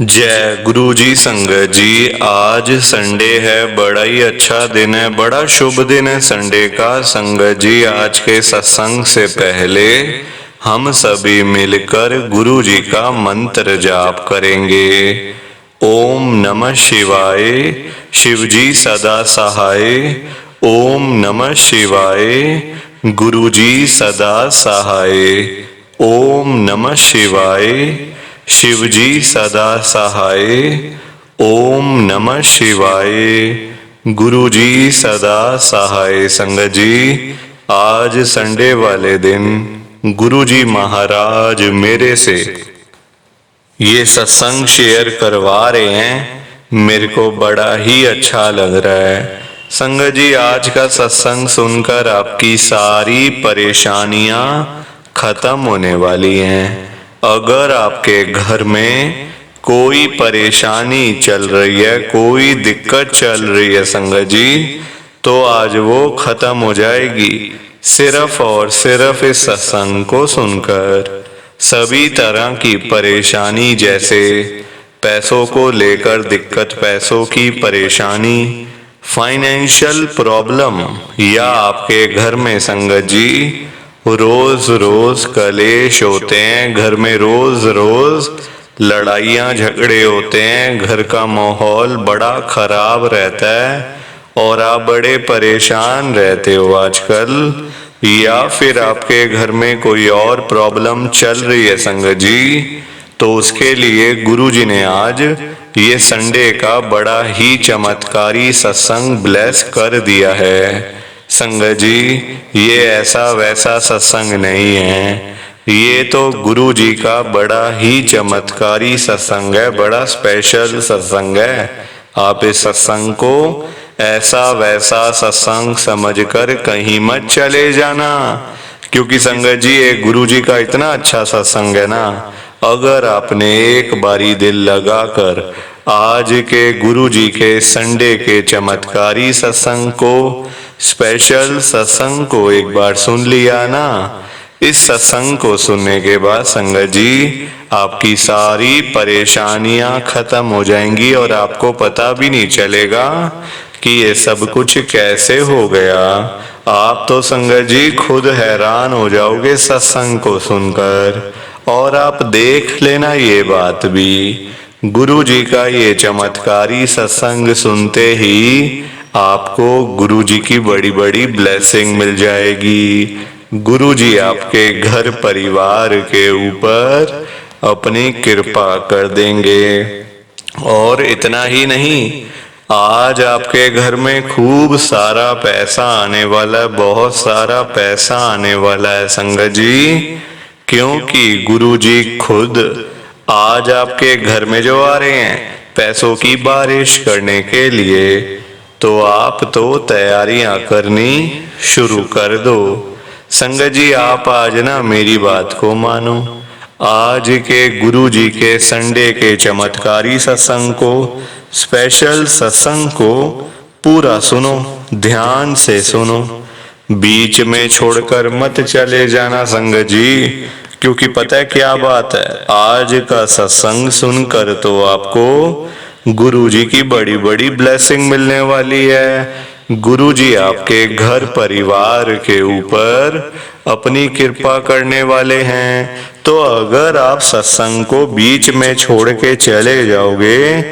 जय गुरु जी। संगत जी, आज संडे है, बड़ा ही अच्छा दिन है, बड़ा शुभ दिन है संडे का। संगत जी, आज के सत्संग से पहले हम सभी मिलकर गुरु जी का मंत्र जाप करेंगे। ओम नमः शिवाय, शिव जी सदा सहाय। ओम नमः शिवाय, गुरु जी सदा सहाय। ओम नमः शिवाय, शिव जी सदा सहाय। ओम नमः शिवाय, गुरु जी सदा सहाय। संगत जी, आज संडे वाले दिन गुरु जी महाराज मेरे से ये सत्संग शेयर करवा रहे हैं। मेरे को बड़ा ही अच्छा लग रहा है। संगत जी, आज का सत्संग सुनकर आपकी सारी परेशानियां खत्म होने वाली हैं। अगर आपके घर में कोई परेशानी चल रही है, कोई दिक्कत चल रही है संगत जी, तो आज वो खत्म हो जाएगी सिर्फ और सिर्फ इस सत्संग को सुनकर। सभी तरह की परेशानी, जैसे पैसों को लेकर दिक्कत, पैसों की परेशानी, फाइनेंशियल प्रॉब्लम, या आपके घर में संगत जी रोज रोज कलेश होते हैं, घर में रोज रोज लड़ाइयाँ झगड़े होते हैं, घर का माहौल बड़ा खराब रहता है और आप बड़े परेशान रहते हो आजकल, या फिर आपके घर में कोई और प्रॉब्लम चल रही है संगत जी, तो उसके लिए गुरु जी ने आज ये संडे का बड़ा ही चमत्कारी सत्संग ब्लेस कर दिया है। संगत जी, ये ऐसा वैसा सत्संग नहीं है, ये तो गुरु जी का बड़ा ही चमत्कारी सत्संग है, बड़ा स्पेशल सत्संग है। आप इस सत्संग को ऐसा वैसा सत्संग समझकर कहीं मत चले जाना, क्योंकि संगत जी ये गुरु जी का इतना अच्छा सत्संग है ना। अगर आपने एक बारी दिल लगाकर आज के गुरु जी के संडे के चमत्कारी सत्संग को, स्पेशल सत्संग को एक बार सुन लिया ना, इस सत्संग को सुनने के बाद संगत जी आपकी सारी परेशानियां खत्म हो जाएंगी और आपको पता भी नहीं चलेगा कि ये सब कुछ कैसे हो गया। आप तो संगत जी खुद हैरान हो जाओगे सत्संग को सुनकर। और आप देख लेना ये बात भी, गुरु जी का ये चमत्कारी सत्संग सुनते ही आपको गुरु जी की बड़ी बड़ी ब्लेसिंग मिल जाएगी। गुरु जी आपके घर परिवार के ऊपर अपनी कृपा कर देंगे। और इतना ही नहीं, आज आपके घर में खूब सारा पैसा आने वाला है, बहुत सारा पैसा आने वाला है संगत जी, क्योंकि गुरु जी खुद आज आपके घर में जो आ रहे हैं पैसों की बारिश करने के लिए, तो आप तो तैयारियां करनी शुरू कर दो। संगत जी, आप आज ना मेरी बात को मानो, आज के गुरु जी के संडे के चमत्कारी सत्संग को, स्पेशल सत्संग को पूरा सुनो, ध्यान से सुनो, बीच में छोड़कर मत चले जाना संगत जी, क्योंकि पता है क्या बात है, आज का सत्संग सुनकर तो आपको गुरु जी की बड़ी बड़ी ब्लेसिंग मिलने वाली है। गुरु जी आपके घर परिवार के ऊपर अपनी कृपा करने वाले हैं। तो अगर आप सत्संग को बीच में छोड़ के चले जाओगे,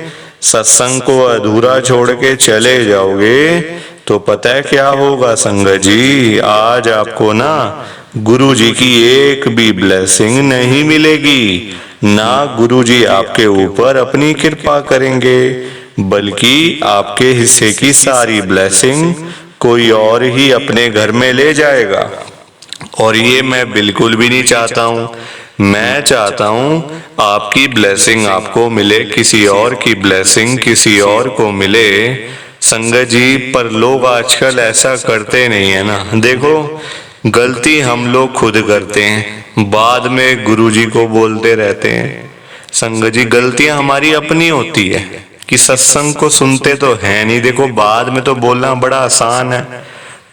सत्संग को अधूरा छोड़ के चले जाओगे, तो पता है क्या होगा संगत जी, आज आपको ना गुरु जी की एक भी ब्लेसिंग नहीं मिलेगी, ना गुरु जी आपके ऊपर अपनी कृपा करेंगे, बल्कि आपके हिस्से की सारी ब्लेसिंग कोई और ही अपने घर में ले जाएगा। और ये मैं बिल्कुल भी नहीं चाहता हूँ। मैं चाहता हूँ आपकी ब्लेसिंग आपको मिले, किसी और की ब्लेसिंग किसी और को मिले संगत जी। पर लोग आजकल ऐसा करते नहीं है ना। देखो, गलती हम लोग खुद करते हैं, बाद में गुरु जी को बोलते रहते हैं। संगत जी, गलतियां हमारी अपनी होती है कि सत्संग को सुनते तो है नहीं। देखो, बाद में तो बोलना बड़ा आसान है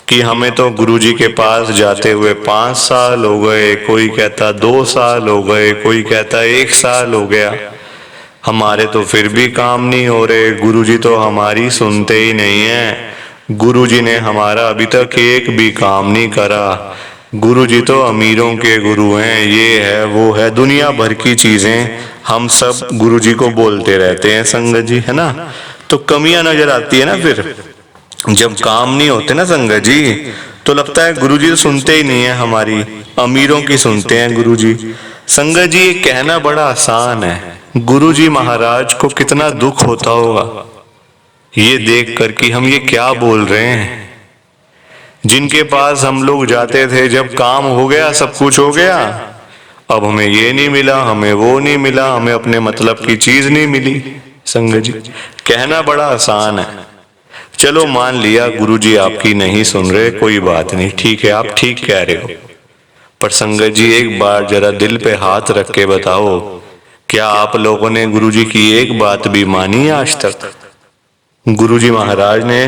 कि हमें तो गुरु जी के पास जाते हुए 5 साल हो गए, कोई कहता 2 साल हो गए, कोई कहता 1 साल हो गया। हमारे तो फिर भी काम नहीं हो रहे, गुरुजी तो हमारी सुनते ही नहीं है। गुरुजी ने हमारा अभी तक एक भी काम नहीं करा। गुरुजी तो अमीरों के गुरु हैं, ये है वो है, दुनिया भर की चीजें हम सब गुरुजी को बोलते रहते हैं संगत जी, है ना। तो कमियां नजर आती है ना फिर जब काम नहीं होते ना संगत जी, तो लगता है गुरुजी तो सुनते ही नहीं है हमारी, अमीरों की सुनते हैं गुरुजी। संगत जी ये कहना बड़ा आसान है, गुरुजी महाराज को कितना दुख होता होगा ये देख कर कि हम ये क्या बोल रहे हैं। जिनके पास हम लोग जाते थे जब काम हो गया, सब कुछ हो गया, अब हमें ये नहीं मिला, हमें वो नहीं मिला, हमें अपने मतलब की चीज नहीं मिली। संगत जी कहना बड़ा आसान है, चलो मान लिया गुरुजी आपकी नहीं सुन रहे, कोई बात नहीं, ठीक है, आप ठीक कह रहे हो। पर संगत जी एक बार जरा दिल पे हाथ रख के बताओ, क्या आप लोगों ने गुरुजी की एक बात भी मानी आज तक? गुरुजी महाराज ने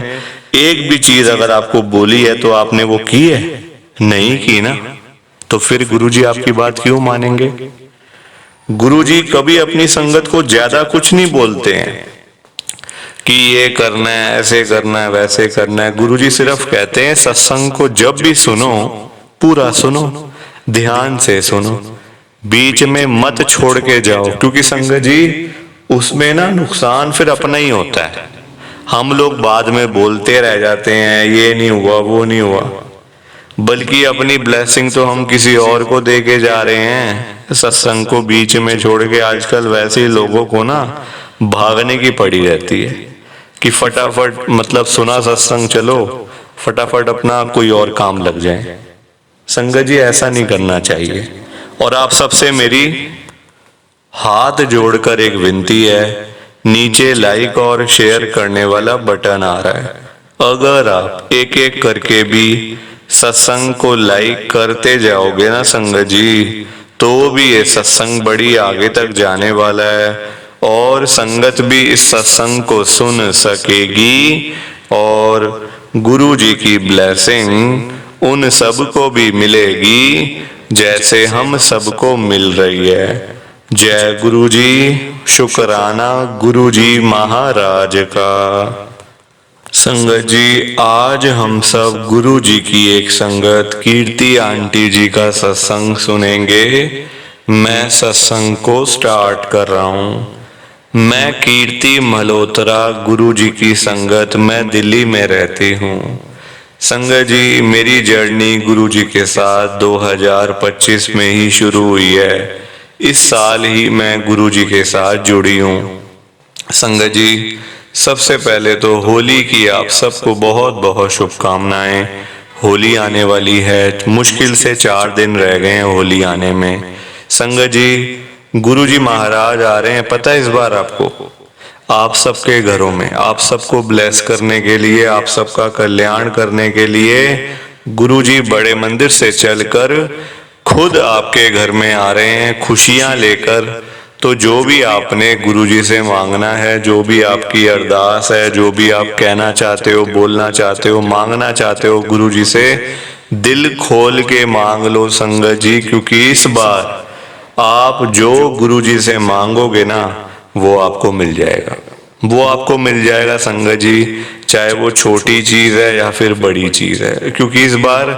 एक भी चीज अगर आपको बोली है तो आपने वो की है? नहीं की ना, तो फिर गुरुजी आपकी बात क्यों मानेंगे? गुरुजी कभी अपनी संगत को ज्यादा कुछ नहीं बोलते हैं कि ये करना है, ऐसे करना है, वैसे करना है। गुरुजी सिर्फ कहते हैं सत्संग को जब भी सुनो पूरा सुनो, ध्यान से सुनो, बीच में मत छोड़ के जाओ, क्योंकि संगत जी उसमें ना नुकसान फिर अपना ही होता है। हम लोग बाद में बोलते रह जाते हैं ये नहीं हुआ वो नहीं हुआ, बल्कि अपनी ब्लेसिंग तो हम किसी और को दे के जा रहे हैं। सत्संग को बीच में छोड़ के आजकल वैसे ही लोगों को ना भागने की पड़ी रहती है कि फटाफट मतलब सुना सत्संग, चलो फटाफट अपना कोई और काम लग जाए। संगत जी ऐसा नहीं करना चाहिए। और आप सबसे मेरी हाथ जोड़कर एक विनती है, नीचे लाइक और शेयर करने वाला बटन आ रहा है, अगर आप एक एक करके भी सत्संग को लाइक करते जाओगे ना संगत जी, तो भी ये सत्संग बड़ी आगे तक जाने वाला है और संगत भी इस सत्संग को सुन सकेगी और गुरु जी की ब्लेसिंग उन सबको भी मिलेगी जैसे हम सबको मिल रही है। जय गुरु जी, शुक्राना गुरु जी महाराज का। संगत जी आज हम सब गुरु जी की एक संगत कीर्ति आंटी जी का सत्संग सुनेंगे। मैं सत्संग को स्टार्ट कर रहा हूँ। मैं कीर्ति मल्होत्रा, गुरु जी की संगत, मैं दिल्ली में रहती हूँ। संगत जी मेरी जर्नी गुरु जी के साथ 2025 में ही शुरू हुई है। इस साल ही मैं गुरु जी के साथ जुड़ी हूँ। संगत जी सबसे पहले तो होली की आप सबको बहुत बहुत शुभकामनाएं। होली आने वाली है, मुश्किल से 4 दिन रह गए हैं होली आने में। संगत जी गुरुजी महाराज आ रहे हैं, पता है इस बार आपको, आप सबके घरों में, आप सबको ब्लेस करने के लिए, आप सबका कल्याण करने के लिए गुरुजी बड़े मंदिर से चलकर खुद आपके घर में आ रहे हैं खुशियां लेकर। तो जो भी आपने गुरुजी से मांगना है, जो भी आपकी अरदास है, जो भी आप कहना चाहते हो, बोलना चाहते हो, मांगना चाहते हो, गुरुजी से दिल खोल के मांग लो संगत जी, क्योंकि इस बार आप जो गुरुजी से मांगोगे ना वो आपको मिल जाएगा, वो आपको मिल जाएगा संगत जी, चाहे वो छोटी चीज है या फिर बड़ी चीज है। क्योंकि इस बार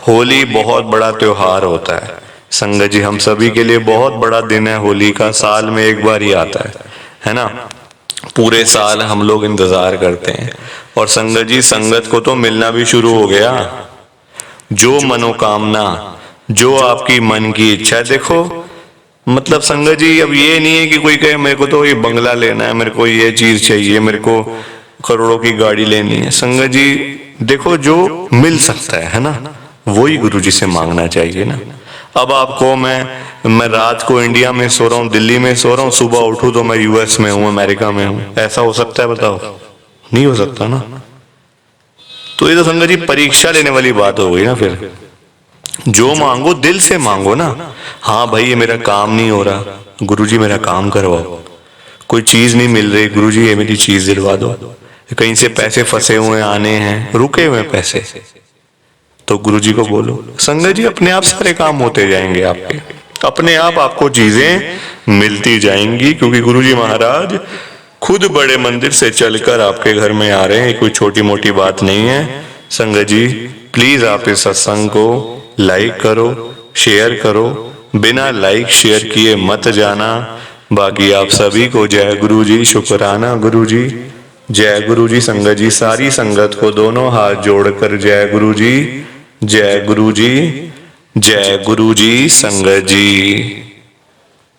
होली बहुत बड़ा त्योहार होता है संगत जी, हम सभी के लिए बहुत बड़ा दिन है होली का, साल में एक बार ही आता है ना। पूरे साल हम लोग इंतजार करते हैं और संगत जी संगत को तो मिलना भी शुरू हो गया। जो मनोकामना, जो आपकी मन की इच्छा है, देखो मतलब संगत जी अब ये नहीं है कि कोई कहे मेरे को तो ये बंगला लेना है, मेरे को ये चीज चाहिए, मेरे को करोड़ों की गाड़ी लेनी है। संगत जी देखो जो मिल सकता है ना, वही गुरु जी से मांगना चाहिए ना। अब आपको मैं रात को इंडिया में सो रहा हूँ, दिल्ली में सो रहा हूँ, सुबह उठूं तो मैं यूएस में हूँ, अमेरिका में हूँ, ऐसा हो सकता है? बताओ, नहीं हो सकता ना। तो ये तो संगत जी परीक्षा लेने वाली बात हो गई ना। फिर जो मांगो दिल से मांगो ना। हाँ भाई ये मेरा काम नहीं हो रहा, गुरुजी मेरा काम करवाओ। कोई चीज नहीं मिल रही, गुरुजी ये मेरी चीज दिलवा दो। कहीं से पैसे फंसे हुए आने हैं, रुके हुए पैसे, तो गुरुजी को बोलो। संगत जी अपने आप सारे काम होते जाएंगे आपके, अपने आप आपको चीजें मिलती जाएंगी, क्योंकि गुरुजी महाराज खुद बड़े मंदिर से चलकर आपके घर में आ रहे हैं। कोई छोटी मोटी बात नहीं है। संगत जी प्लीज आप इस सत्संग को लाइक करो, शेयर करो, बिना लाइक शेयर किए मत जाना। बाकी आप सभी को जय गुरु जी, शुक्राना गुरु जी, जय गुरु जी। संगत जी सारी संगत को दोनों हाथ जोड़कर जय गुरु जी, जय गुरु जी, जय गुरु जी। संगत जी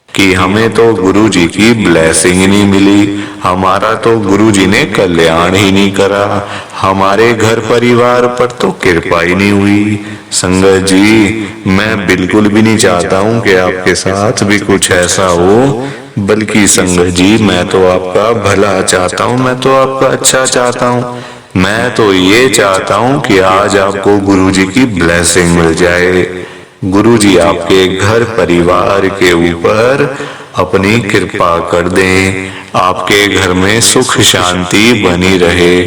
कि हमें तो गुरु जी की ब्लेसिंग ही नहीं मिली, हमारा तो गुरु जी ने कल्याण ही नहीं करा, हमारे घर परिवार पर तो कृपा ही नहीं हुई। संगत जी मैं बिल्कुल भी नहीं चाहता हूं कि आपके साथ भी कुछ ऐसा हो, बल्कि संगत जी मैं तो आपका भला चाहता हूं, मैं तो आपका अच्छा चाहता हूं। मैं तो ये चाहता हूं कि आज आपको गुरु जी की ब्लेसिंग मिल जाए, गुरु जी आपके घर परिवार के ऊपर अपनी कृपा कर दें, आपके घर में सुख शांति बनी रहे,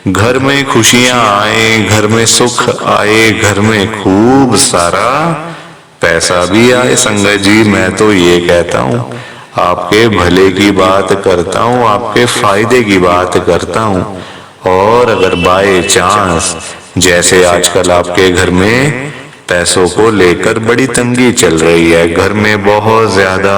घर में खुशियां आए, घर में सुख आए, घर में खूब सारा पैसा भी आए। संगत जी मैं तो ये कहता हूँ, आपके भले की बात करता हूँ, आपके फायदे की बात करता हूँ। और अगर बाय चांस जैसे आजकल आपके घर में पैसों को लेकर बड़ी तंगी चल रही है, घर में बहुत ज्यादा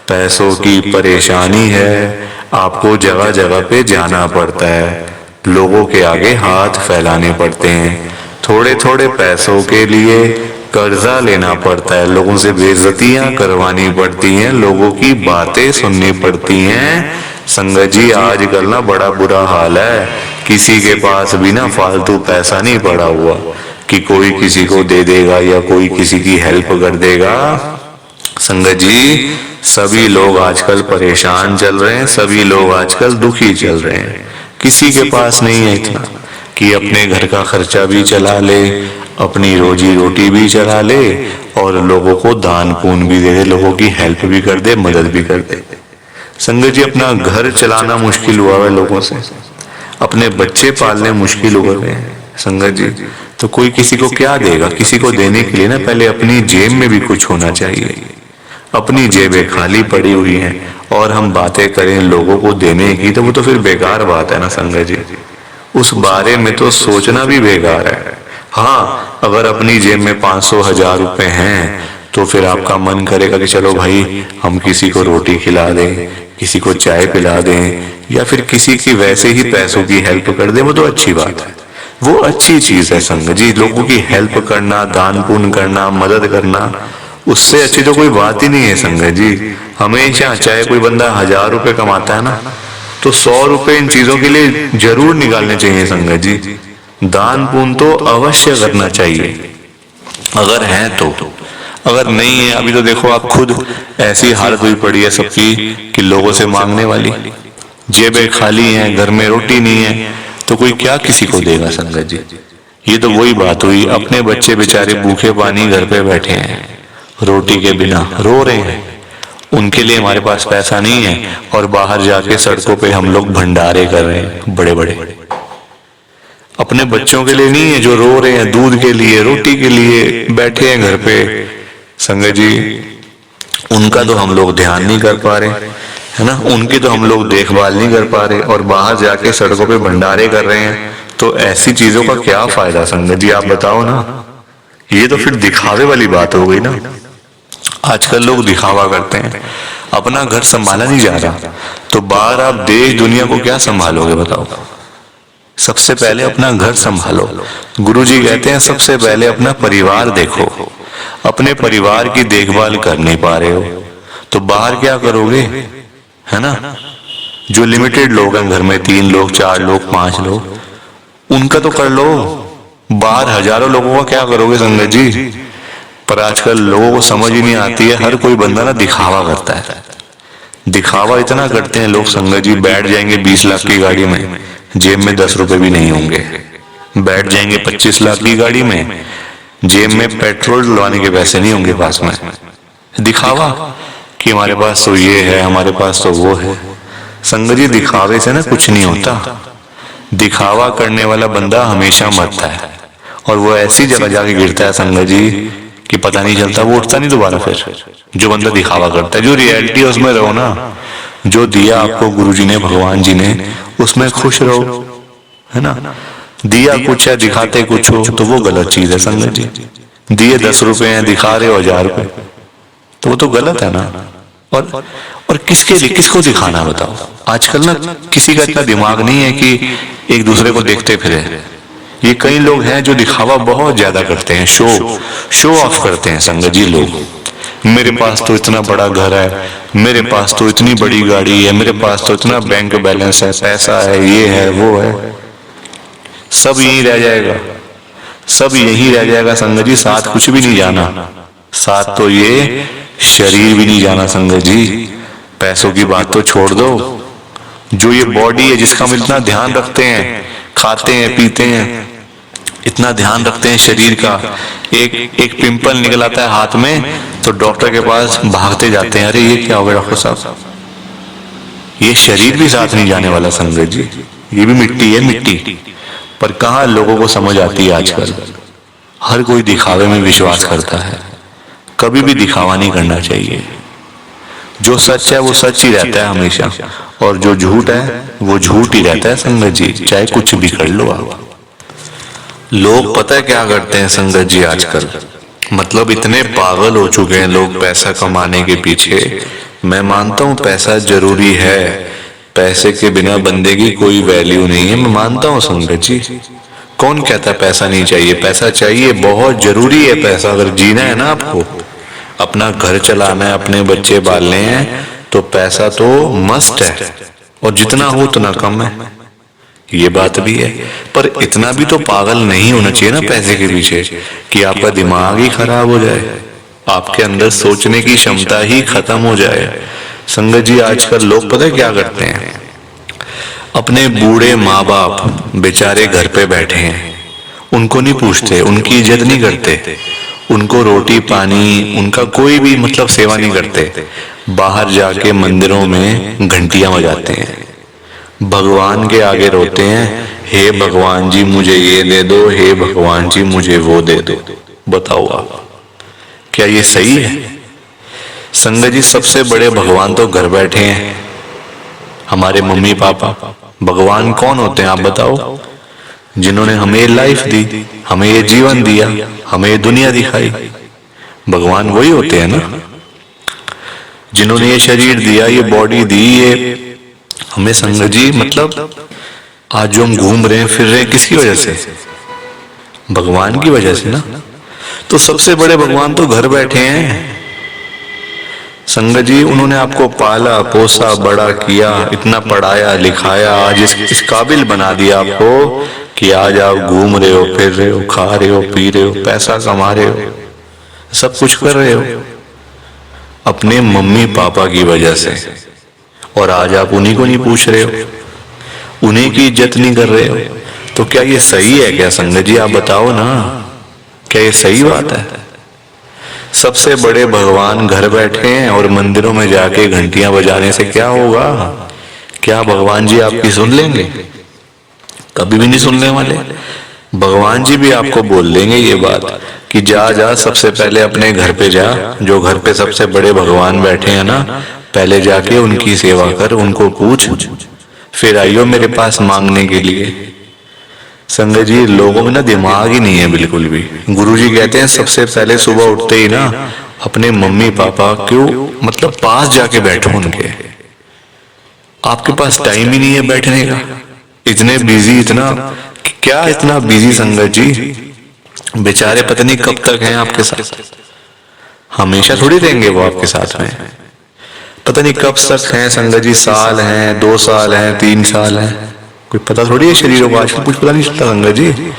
पैसों की परेशानी है, आपको जगह जगह पे जाना पड़ता है, लोगों के आगे हाथ फैलाने पड़ते हैं, थोड़े थोड़े पैसों के लिए कर्जा लेना पड़ता है, लोगों से बेइज्जतियां करवानी पड़ती हैं, लोगों की बातें सुननी पड़ती हैं। संगत जी आजकल ना बड़ा बुरा हाल है, किसी के पास भी ना फालतू पैसा नहीं पड़ा हुआ कि कोई किसी को दे देगा या कोई किसी की हेल्प कर देगा। संगत जी सभी लोग आजकल परेशान चल रहे हैं, सभी लोग आजकल दुखी चल रहे हैं, किसी के पास नहीं है इतना कि अपने घर का खर्चा भी चला ले, अपनी रोजी रोटी भी चला ले और लोगों को दान पुण्य भी दे दे, लोगों की हेल्प भी कर दे, मदद भी कर दे। संगत जी अपना घर चलाना मुश्किल हुआ है लोगों से, अपने बच्चे पालने मुश्किल हो गए हैं। संगत जी तो कोई किसी को क्या देगा, किसी को देने के लिए ना पहले अपनी जेब में भी कुछ होना चाहिए। अपनी जेबें खाली पड़ी हुई हैं और हम बातें करें लोगों को देने की, तो वो तो फिर बेकार बात है ना संगत जी, उस बारे में तो सोचना भी बेकार है। हाँ अगर अपनी जेब में 500-1000 रुपए हैं तो फिर आपका मन करेगा कि चलो भाई हम किसी को रोटी खिला दें, किसी को चाय पिला दें, या फिर किसी की वैसे ही पैसों की हेल्प कर दें, वो तो अच्छी बात है, वो अच्छी चीज है संगत जी। लोगों की हेल्प करना, दान पुण्य करना, मदद करना, उससे अच्छी तो कोई बात ही नहीं है संगत जी। हमेशा चाहे कोई बंदा 1000 रुपए कमाता है ना, तो 100 रुपए इन चीजों के लिए जरूर निकालने चाहिए संगत जी। दान पुण्य तो अवश्य करना चाहिए अगर है तो, अगर नहीं है अभी तो देखो आप खुद ऐसी हालत हुई पड़ी है सबकी कि लोगों से मांगने वाली, जेबें खाली हैं, घर में रोटी नहीं है, तो कोई क्या किसी को देगा संगत जी। ये तो वही बात हुई, अपने बच्चे बेचारे भूखे पानी घर पे बैठे हैं, रोटी के बिना रो रहे हैं, उनके लिए हमारे पास पैसा नहीं है और बाहर जाके सड़कों पे हम लोग भंडारे कर रहे हैं बड़े बड़े। अपने बच्चों के लिए नहीं है जो रो रहे हैं, दूध के लिए, रोटी के लिए बैठे हैं घर पे। संगत जी उनका तो हम लोग ध्यान नहीं कर पा रहे है ना, उनकी तो हम लोग देखभाल नहीं कर पा रहे और बाहर जाके सड़कों पे भंडारे कर रहे हैं, तो ऐसी चीजों का क्या फायदा संगत जी आप बताओ ना। ये तो फिर दिखावे वाली बात हो गई ना। आजकल लोग दिखावा करते हैं, अपना घर संभाला नहीं जा रहा, तो बाहर आप देश दुनिया को क्या संभालोगे बताओ। सबसे पहले अपना घर संभालो। गुरुजी कहते हैं सबसे पहले अपना परिवार देखो, अपने परिवार की देखभाल कर नहीं पा रहे हो तो बाहर क्या करोगे, है ना। जो लिमिटेड लोग हैं घर में, 3 लोग 4 लोग 5 लोग, उनका तो कर लो, बाहर हजारों लोगों का क्या करोगे संगत जी। पर आजकल लोगों को समझ ही नहीं आती है, हर कोई बंदा ना दिखावा करता है, दिखावा इतना करते हैं लोग संगत जी, बैठ जाएंगे 20 लाख की गाड़ी में, जेब में 10 रुपए भी नहीं होंगे, बैठ जाएंगे 25 लाख की गाड़ी में, जेब में पेट्रोल डलवाने के पैसे नहीं होंगे पास में। दिखावा कि हमारे पास तो ये है, हमारे पास तो वो है। संगत जी दिखावे से ना कुछ नहीं होता, दिखावा करने वाला बंदा हमेशा मरता है और वो ऐसी जगह जाके गिरता है संगत जी कि पता नहीं चलता, वो उठता नहीं दोबारा। फिर जो बंदा दिखावा करता है, जो रियलिटी है उसमें रहो ना। जो दिया आपको गुरुजी ने, भगवान जी ने, उसमें खुश रहो, है ना। दिया कुछ है, दिखाते कुछ हो, तो वो गलत चीज है संगत जी। दिए 10 रुपए हैं, दिखा रहे हो 1000 रुपए, तो वो तो गलत है ना। और किसके लिए, किसको दिखाना बताओ। आजकल ना किसी का इतना दिमाग नहीं है कि एक दूसरे को देखते फिरे। ये कई लोग हैं जो दिखावा बहुत ज्यादा करते हैं, शो ऑफ करते हैं संगत जी लोग। मेरे पास तो इतना बड़ा घर है, मेरे पास तो इतनी बड़ी गाड़ी है, मेरे पास तो इतना बैंक बैलेंस है, पैसा है, ये है वो है। सब यही रह जाएगा, सब यही रह जाएगा संगत जी। साथ कुछ भी नहीं जाना, साथ तो ये शरीर भी नहीं जाना संगत जी। पैसों की बात तो छोड़ दो, जो ये बॉडी है जिसका हम इतना ध्यान रखते हैं, खाते हैं पीते हैं, इतना ध्यान रखते हैं शरीर का, एक पिंपल निकल आता है हाथ में तो डॉक्टर के पास भागते जाते हैं, अरे ये क्या हो गया डॉक्टर साहब। ये शरीर भी साथ नहीं जाने वाला संगत जी, ये भी मिट्टी है, मिट्टी। पर कहाँ लोगों को समझ आती है आजकल। हर कोई दिखावे में विश्वास करता है, कभी भी दिखावा नहीं करना चाहिए। जो सच है वो सच ही रहता है हमेशा, और जो झूठ है वो झूठ ही रहता है संगत जी, चाहे कुछ भी कर लो आप। लोग पता है क्या करते हैं संगत जी आजकल, मतलब इतने पागल हो चुके हैं लोग पैसा कमाने के पीछे। मैं मानता हूँ पैसा जरूरी है, पैसे के बिना बंदे की कोई वैल्यू नहीं है, मैं मानता हूँ संगत जी। कौन कहता है पैसा नहीं चाहिए, पैसा चाहिए, बहुत जरूरी है पैसा। अगर जीना है ना आपको, अपना घर चलाना है, अपने बच्चे पालने हैं, तो पैसा तो मस्ट है, और जितना हो उतना कम है, ये बात भी है। पर इतना भी तो पागल नहीं होना चाहिए ना पैसे के पीछे कि आपका दिमाग ही खराब हो जाए, आपके अंदर सोचने की क्षमता ही खत्म हो जाए। संगत जी आजकल लोग पता है क्या करते हैं, अपने बूढ़े माँ बाप बेचारे घर पे बैठे हैं, उनको नहीं पूछते, उनकी इज्जत नहीं करते, उनको रोटी पानी, उनका कोई भी मतलब सेवा नहीं करते। बाहर जाके मंदिरों में घंटियां बजाते हैं, भगवान के आगे रोते हैं, हे भगवान जी मुझे ये दे दो, हे भगवान जी मुझे वो दे दो। बताओ आप, क्या ये सही है? संगत जी सबसे बड़े भगवान तो घर बैठे हैं, हमारे मम्मी पापा। भगवान कौन होते हैं आप बताओ? जिन्होंने हमें लाइफ दी, हमें ये जीवन दिया, हमें ये दुनिया दिखाई, भगवान वही होते हैं ना। जिन्होंने ये शरीर दिया, ये बॉडी दी, ये हमें संगत जी मतलब आज जो हम घूम रहे हैं फिर रहे हैं किसकी वजह से? भगवान की वजह से ना। तो सबसे बड़े भगवान तो घर बैठे हैं संगत जी। उन्होंने आपको पाला पोसा बड़ा किया, इतना पढ़ाया लिखाया, आज इस काबिल बना दिया आपको कि आज आप घूम रहे हो, फिर रहे हो, खा रहे हो, पी रहे हो, पैसा कमा रहे हो, सब कुछ कर रहे हो अपने मम्मी पापा की वजह से। और आज आप उन्हीं को नहीं पूछ रहे हो, उन्हीं की इज्जत नहीं कर रहे हो, तो क्या ये सही है क्या संगत जी? आप बताओ ना, क्या ये सही बात है? सबसे बड़े भगवान घर बैठे हैं और मंदिरों में जाके घंटियां बजाने से क्या होगा? क्या भगवान जी आपकी सुन लेंगे? कभी भी नहीं सुनने वाले। भगवान जी भी आपको बोल देंगे ये बात कि जा जा सबसे पहले अपने घर पे जा, जो घर पे सबसे बड़े भगवान बैठे हैं ना, पहले जाके उनकी सेवा कर, उनको पूछ, फिर आइयो मेरे पास मांगने के लिए। संगत जी लोगों में ना दिमाग ही नहीं है बिल्कुल भी। गुरुजी कहते हैं सबसे पहले सुबह उठते ही ना अपने मम्मी पापा क्यों मतलब पास जाके बैठो उनके। आपके पास टाइम ही नहीं है बैठने का, इतने बिजी, इतना क्या इतना बिजी संगत जी, बेचारे पता नहीं कब तक हैं आपके साथ, हमेशा थोड़ी रहेंगे वो आपके साथ में, पता नहीं कब तक हैं संगत जी, साल हैं, 2 साल हैं, 3 साल हैं, कोई पता थोड़ी है शरीरों को आजकल, कुछ पता नहीं चलता संगत जी।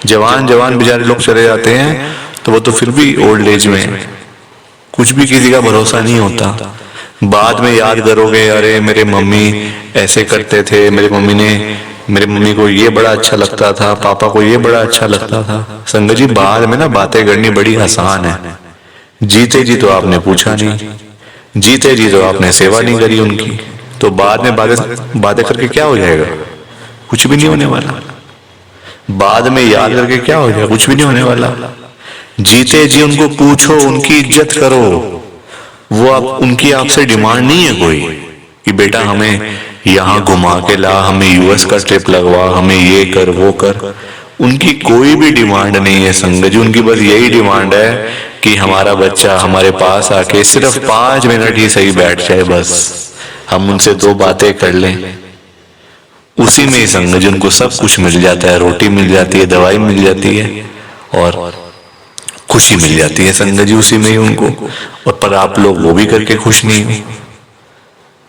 जवान जवान बेचारे लोग चले जाते हैं तो वो तो फिर भी ओल्ड एज में, कुछ भी किसी का भरोसा नहीं होता। बाद में याद करोगे अरे मेरे मम्मी ऐसे करते थे, मेरे मम्मी को ये बड़ा अच्छा लगता था, पापा को ये बड़ा अच्छा लगता था। संगत जी बाद में ना बातें करनी बड़ी आसान है, जीते जी तो आपने पूछा नहीं, जीते जी तो आपने सेवा नहीं करी उनकी, तो बाद में बातें करके क्या हो जाएगा? कुछ भी नहीं होने वाला। बाद में याद करके क्या हो जाएगा? कुछ भी नहीं होने वाला। जीते जी उनको पूछो, उनकी इज्जत करो। वो आप उनकी आपसे डिमांड नहीं है कोई कि बेटा हमें यहाँ घुमा के ला, हमें यूएस का ट्रिप लगवा, हमें ये कर वो कर। उनकी कोई भी डिमांड नहीं है संगत जी। उनकी बस यही डिमांड है कि हमारा बच्चा हमारे पास आके सिर्फ 5 मिनट ही सही बैठ जाए, बस हम उनसे 2 बातें कर लें। उसी में ही संगत जी उनको सब कुछ मिल जाता है। रोटी मिल जाती है, दवाई मिल जाती है और खुशी मिल जाती है संगत जी उसी में ही उनको। और पर आप लोग वो भी करके खुश नहीं हो।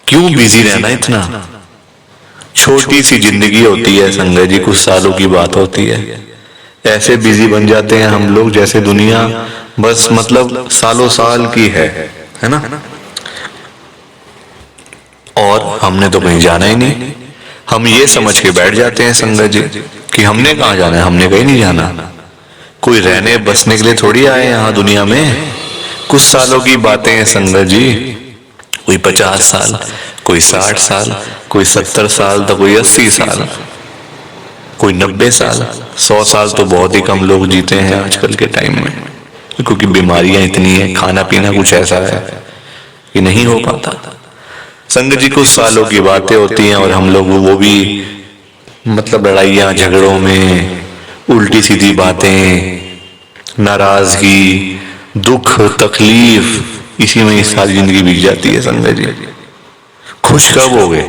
क्यों बिजी रहना इतना? छोटी सी जिंदगी होती है संगत जी, कुछ सालों की बात होती है। ऐसे बिजी बन जाते हैं हम लोग जैसे दुनिया बस मतलब सालों साल की है ना। और हमने तो कहीं जाना ही नहीं। हम ये समझ के बैठ जाते हैं संगत जी कि हमने कहाँ जाना है, हमने कहीं नहीं जाना। कोई रहने बसने के लिए थोड़ी आए यहाँ दुनिया में। कुछ सालों की बातें हैं संगत जी। कोई 50 साल, कोई 60 साल, कोई 70 साल, तो कोई 80 साल, कोई 90 साल। 100 साल तो बहुत ही कम लोग जीते हैं आजकल के टाइम में, क्योंकि बीमारियां इतनी है, खाना पीना कुछ ऐसा है कि नहीं हो पाता। संगत जी कुछ सालों की बातें होती हैं और हम लोग वो भी मतलब लड़ाइयां झगड़ों में, उल्टी सीधी बातें, नाराजगी, दुख, तकलीफ, इसी में सारी जिंदगी बीत जाती है संगत जी। खुश कब होगे?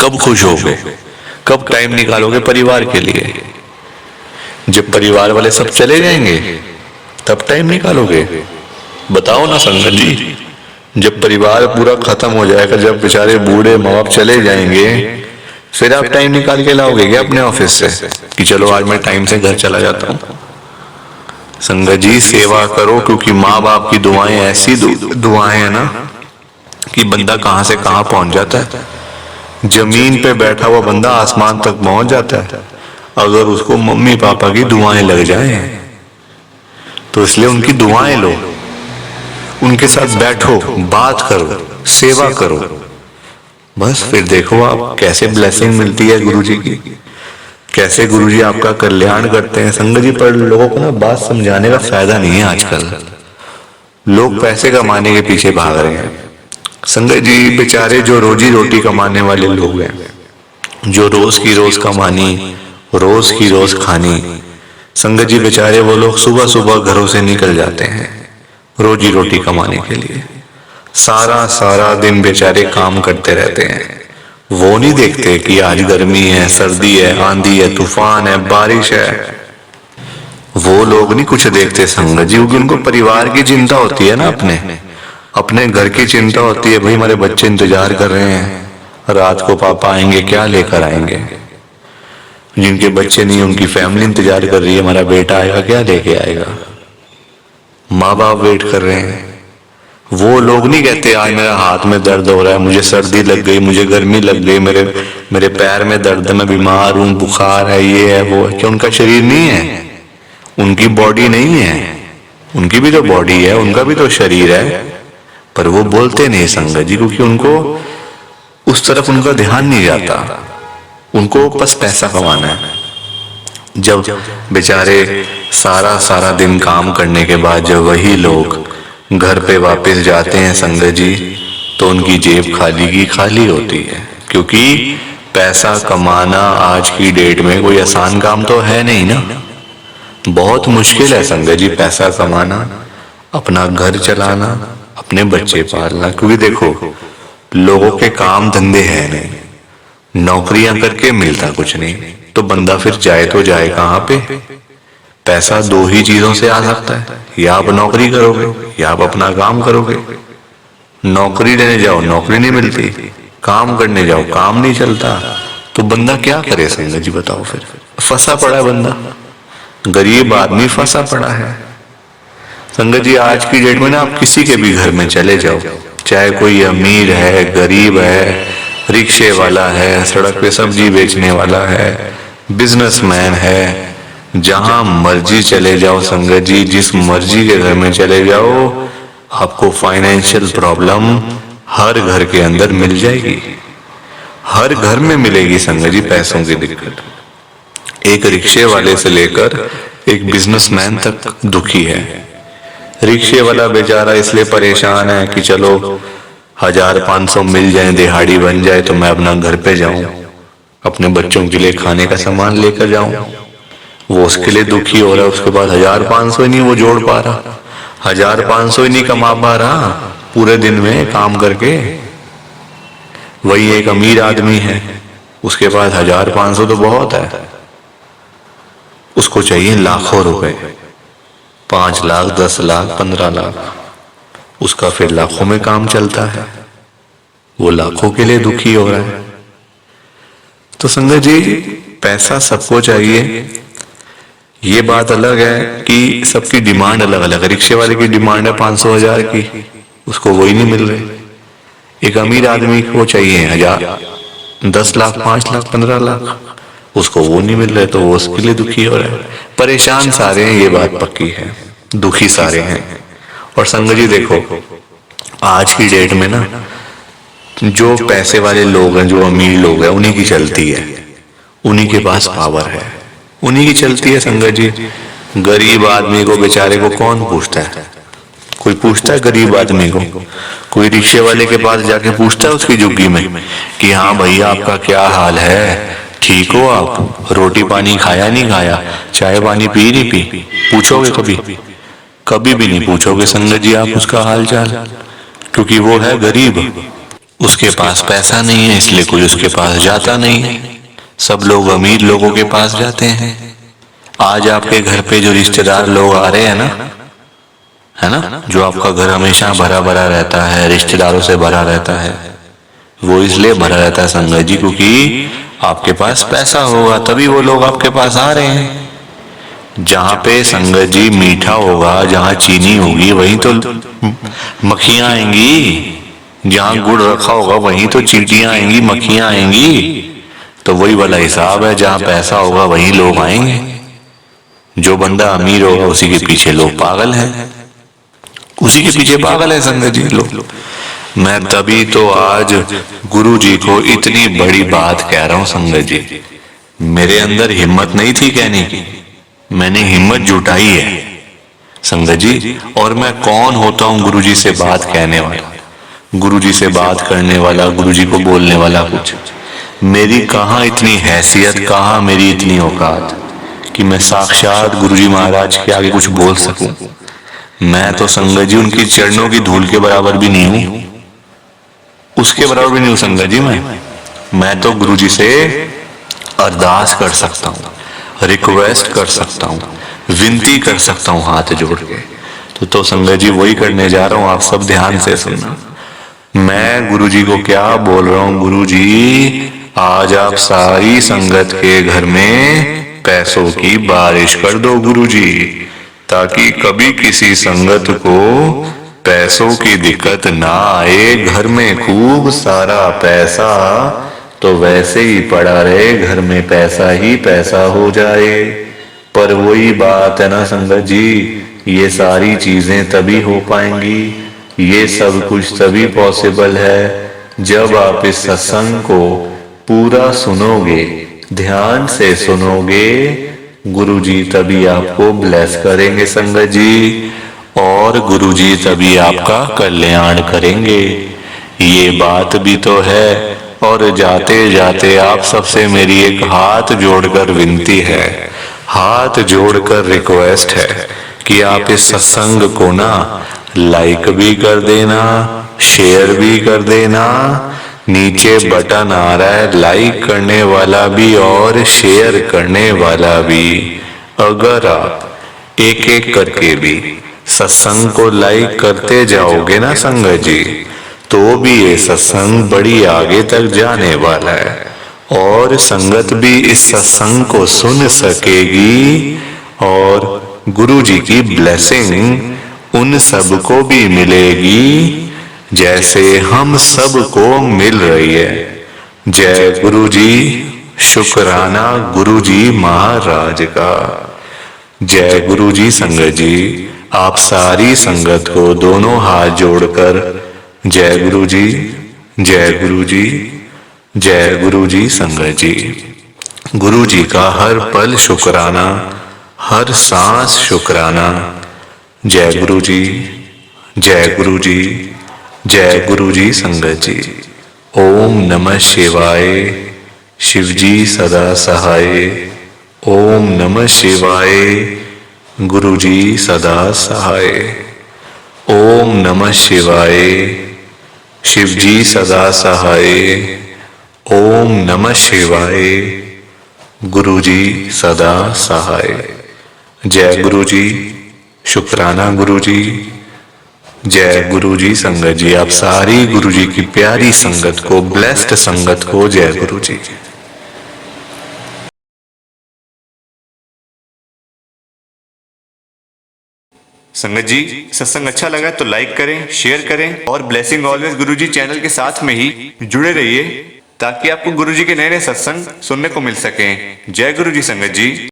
कब खुश होगे? कब टाइम निकालोगे परिवार के लिए? जब परिवार वाले सब चले जाएंगे तब टाइम निकालोगे? बताओ ना संगत जी। जब परिवार पूरा खत्म हो जाएगा, जब बेचारे बूढ़े माँ बाप चले जाएंगे, फिर आप टाइम निकाल के लाओगे क्या अपने ऑफिस से कि चलो आज मैं टाइम से घर चला जाता हूँ? संगत जी सेवा करो, क्योंकि माँ बाप की दुआएं ऐसी दुआएं है ना कि बंदा कहां से कहां पहुंच जाता है। जमीन पे बैठा हुआ बंदा आसमान तक पहुंच जाता है अगर उसको मम्मी पापा की दुआएं लग जाएं। तो इसलिए उनकी दुआएं लो, उनके साथ बैठो, बात करो, सेवा करो, बस फिर देखो आप कैसे ब्लेसिंग मिलती है गुरुजी की, कैसे गुरुजी आपका कल्याण करते हैं संगत जी। पर लोगों को ना बात समझाने का फायदा नहीं है आजकल। लोग पैसे कमाने के पीछे भाग रहे हैं संगत जी। बेचारे जो रोजी रोटी कमाने वाले लोग हैं, जो रोज की रोज कमानी, रोज की रोज खानी, संगत जी बेचारे वो लोग सुबह सुबह घरों से निकल जाते हैं रोजी रोटी कमाने के लिए। सारा सारा दिन बेचारे काम करते रहते हैं। वो नहीं देखते कि आज गर्मी है, सर्दी है, आंधी है, तूफान है, बारिश है। वो लोग नहीं कुछ देखते संगत जी, क्योंकि उनको परिवार की चिंता होती है ना, अपने घर की चिंता होती है। भाई हमारे बच्चे इंतजार कर रहे हैं, रात को पापा आएंगे, क्या लेकर आएंगे। जिनके बच्चे नहीं, उनकी फैमिली इंतजार कर रही है, हमारा बेटा आएगा, क्या लेके आएगा। माँ बाप वेट कर रहे हैं। वो लोग नहीं कहते आज मेरा हाथ में दर्द हो रहा है, मुझे सर्दी लग गई, मुझे गर्मी लग गई, मेरे पैर में दर्द है, मैं बीमार हूँ, बुखार है, ये है वो है। क्या उनका शरीर नहीं है? उनकी बॉडी नहीं है? उनकी भी तो बॉडी है, उनका भी तो शरीर है, पर वो बोलते नहीं संगत जी, क्योंकि उनको उस तरफ उनका ध्यान नहीं जाता। उनको बस पैसा कमाना है। जब बेचारे सारा सारा दिन काम करने के बाद जब वही लोग घर पे वापस जाते हैं संगत जी, तो उनकी जेब खाली की खाली होती है। क्योंकि पैसा कमाना आज की डेट में कोई आसान काम तो है नहीं ना, बहुत मुश्किल है संगत जी पैसा कमाना, अपना घर चलाना, अपने बच्चे पालना। क्योंकि देखो लोगों के काम धंधे है नहीं, नौकरियां करके मिलता कुछ नहीं, तो बंदा फिर जाए तो जाए कहाँ पे। पैसा 2 ही चीजों से आ सकता है, या आप नौकरी करोगे या आप अपना काम करोगे। नौकरी लेने जाओ नौकरी नहीं मिलती, काम करने जाओ काम नहीं चलता, तो बंदा क्या करे संगत जी बताओ। फिर फंसा पड़ा है बंदा, गरीब आदमी फंसा पड़ा है संगत जी। आज की डेट में ना आप किसी के भी घर में चले जाओ, चाहे कोई अमीर है, गरीब है, रिक्शे वाला है, सड़क पे सब्जी बेचने वाला है, बिजनेसमैन है, जहां मर्जी चले जाओ संगत जी, जिस मर्जी के घर में चले जाओ, आपको फाइनेंशियल प्रॉब्लम हर घर के अंदर मिल जाएगी। हर घर में मिलेगी संगत जी पैसों की दिक्कत। एक रिक्शे वाले से लेकर एक बिजनेसमैन तक दुखी है। रिक्शे वाला बेचारा इसलिए परेशान है कि चलो 1500 मिल जाए, दिहाड़ी बन जाए तो मैं अपना घर पे जाऊं, अपने बच्चों के लिए खाने का सामान लेकर जाऊं। वो उसके लिए दुखी हो रहा है, उसके पास 1500 ही नहीं वो जोड़ पा रहा, 1500 ही नहीं कमा पा रहा पूरे दिन में काम करके। वही एक अमीर आदमी है, उसके पास 1500 तो बहुत है, उसको चाहिए लाखों रुपए, 5 लाख, 10 लाख, 15 लाख, उसका फिर लाखों में काम चलता है, वो लाखों के लिए दुखी हो रहा है। तो संगत जी, पैसा सबको चाहिए, ये बात अलग है कि सबकी डिमांड अलग अलग है। रिक्शे वाले की डिमांड है 500 हजार की, उसको वही नहीं मिल रही। एक अमीर आदमी को चाहिए 10 लाख, 5 लाख, 15 लाख, उसको वो नहीं मिल रहे, तो वो उसके लिए दुखी हो रहा है। परेशान सारे हैं, ये बात पक्की है, दुखी सारे हैं। और संगत जी देखो, आज की डेट में ना जो पैसे वाले लोग हैं, जो अमीर लोग हैं, उन्हीं की चलती है, उन्हीं के पास पावर है, उन्हीं की चलती है संगत जी। गरीब आदमी को बेचारे को कौन पूछता है? कोई पूछता है गरीब आदमी को? कोई रिक्शे वाले के पास जाके पूछता है उसकी झुग्गी में कि हाँ भैया आपका क्या हाल है, ठीक हो आप, रोटी पानी खाया नहीं खाया, चाय पानी पी नहीं पी? पूछोगे कभी? कभी भी नहीं पूछोगे संगत जी आप उसका हाल चाल, क्योंकि वो है गरीब, उसके पास पैसा नहीं है, इसलिए कोई उसके पास जाता नहीं है। सब लोग अमीर लोगों के पास जाते हैं। आज आपके घर पे जो रिश्तेदार लोग आ रहे हैं ना, है ना, जो आपका घर हमेशा भरा भरा रहता है, रिश्तेदारों से भरा रहता है, वो इसलिए भरा रहता है संगत जी क्योंकि आपके पास पैसा होगा, तभी वो लोग आपके पास आ रहे हैं। जहां पे संगत जी मीठा होगा, जहां चीनी होगी, वहीं तो मक्खियां आएंगी। जहां गुड़ रखा होगा वहीं तो चींटियां आएंगी, मक्खियां आएंगी। तो वही वाला हिसाब है, जहां पैसा होगा वहीं लोग आएंगे। जो बंदा अमीर होगा उसी के पीछे लोग पागल हैं, उसी के पीछे पागल है संगत जी लोग। मैं तभी तो आज गुरु जी को इतनी बड़ी बात कह रहा हूं संगत जी। मेरे अंदर हिम्मत नहीं थी कहने की, मैंने हिम्मत जुटाई है संगत जी। और मैं कौन होता हूं गुरु जी से बात कहने वाला, गुरु जी से बात करने वाला, गुरु जी को बोलने वाला? कुछ मेरी कहाँ इतनी हैसियत, कहाँ मेरी इतनी औकात कि मैं साक्षात गुरु जी महाराज के आगे कुछ बोल सकूं। मैं तो संगत जी उनकी चरणों की धूल के बराबर भी नहीं हूं, उसके बराबर भी नहीं हूं संगत जी। मैं तो गुरु जी से अरदास कर सकता हूं, रिक्वेस्ट कर सकता हूं, विनती कर सकता हूं हाथ जोड़ के। तो संगत जी वही करने जा रहा हूं, आप सब ध्यान से सुनना। मैं गुरु जी को क्या बोल रहा हूं? गुरु जी आज आप सारी संगत के घर में पैसों की बारिश कर दो गुरु जी, ताकि कभी किसी संगत को पैसों की दिक्कत ना आए। घर में खूब सारा पैसा तो वैसे ही पड़ा रहे, घर में पैसा ही पैसा हो जाए। पर वही बात है ना संगत जी, ये सारी चीजें तभी हो पाएंगी, ये सब कुछ तभी पॉसिबल है जब आप इस सत्संग को पूरा सुनोगे, ध्यान से सुनोगे। गुरुजी तभी आपको ब्लेस करेंगे संगत जी, और गुरुजी तभी आपका कल्याण करेंगे। ये बात भी तो है। और जाते जाते आप सबसे मेरी एक हाथ जोड़कर विनती है, हाथ जोड़कर रिक्वेस्ट है कि आप इस सत्संग को ना लाइक भी कर देना, शेयर भी कर देना। नीचे बटन आ रहा है लाइक करने वाला भी और शेयर करने वाला भी। अगर आप एक एक करके भी सत्संग को लाइक करते जाओगे ना संगत जी, तो भी ये सत्संग बड़ी आगे तक जाने वाला है और संगत भी इस सत्संग को सुन सकेगी और गुरु जी की ब्लेसिंग उन सबको भी मिलेगी जैसे हम सबको मिल रही है। जय गुरु जी, शुक्राना गुरु जी महाराज का। जय गुरु जी संगत जी, आप सारी संगत को दोनों हाथ जोड़कर जय गुरु जी, जय गुरु जी, जय गुरु जी संगत जी। गुरु जी का हर पल शुक्राना, हर सांस शुक्राना। जय गुरु जी, जय गुरु जी, जय गुरु जी संगत जी। ओम नमः शिवाय। शिव जी सदा सहाय। ओम नमः शिवाय। गुरु जी सदा सहाय। ओम नमः शिवाय। शिव जी सदा सहाय। ओम नमः शिवाय। गुरु जी सदा सहाय। जय गुरु जी, शुक्राना गुरु जी, जय गुरु जी संगत जी। आप सारी गुरु जी की प्यारी संगत को, ब्लेस्ड संगत को जय गुरु जी। संगत जी, सत्संग अच्छा लगा तो लाइक करें, शेयर करें और ब्लेसिंग ऑलवेज गुरु जी चैनल के साथ में ही जुड़े रहिए ताकि आपको गुरु जी के नए नए सत्संग सुनने को मिल सकें। जय गुरु जी संगत जी।